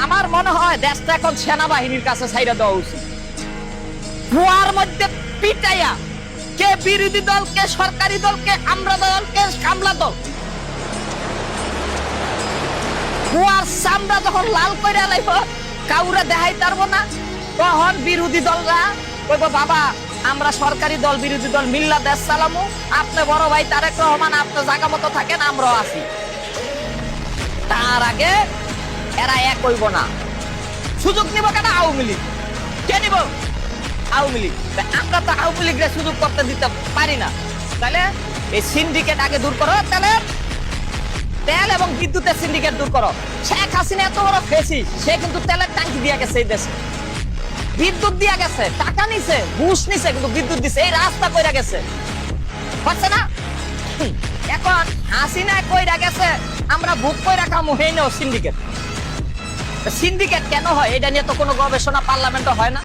আমার মনে হয় দেশটা এখন সেনাবাহিনীর কাছে ছাইড়া দেওয়া উচিত। কুয়ার মধ্যে পিটাইয়া কে বিরোধী দল, কে সরকারি দল, কে আমরা দল, কে কামলা দল, কুয়ার চামড়া যখন লাল করে লাইব, কাউরে দেখাই পারবো না, তখন বিরোধী দলরা কইব বাবা আমরা সরকারি দল বিরোধী দল মিল্লা দেশ চালামু, আপনি বড় ভাই তারেক রহমান আপনি জায়গা মতো থাকেন, আমরাও আছি। তার আগে এরা এক হইব না। সুযোগ নিব কেন? আওয়ামী লীগ কে নিব? আওয়ামী লীগ। আমরা তো আওয়ামী লীগের সুযোগ করতে দিতে পারি না। তাহলে এই সিন্ডিকেট আগে দূর করো, তাহলে তেল এবং বিদ্যুতের সিন্ডিকেট দূর করো। শেখ হাসিনা এত বড় ফেসিস, সে কিন্তু তেলের ট্যাঙ্কি দিয়ে গেছে এই দেশে, বিদ্যুৎ দিয়ে গেছে, টাকা নিছে, ঘুষ নিছে, কিন্তু বিদ্যুৎ দিছে, এই রাস্তা কইরা গেছে, হচ্ছে না? এখন হাসিনা কইরা গেছে, আমরা ভোট কইরা খামু, হেই নাও সিন্ডিকেট। সিন্ডিকেট কেন হয় এটা নিয়ে তো কোনো গবেষণা পার্লামেন্টে হয় না।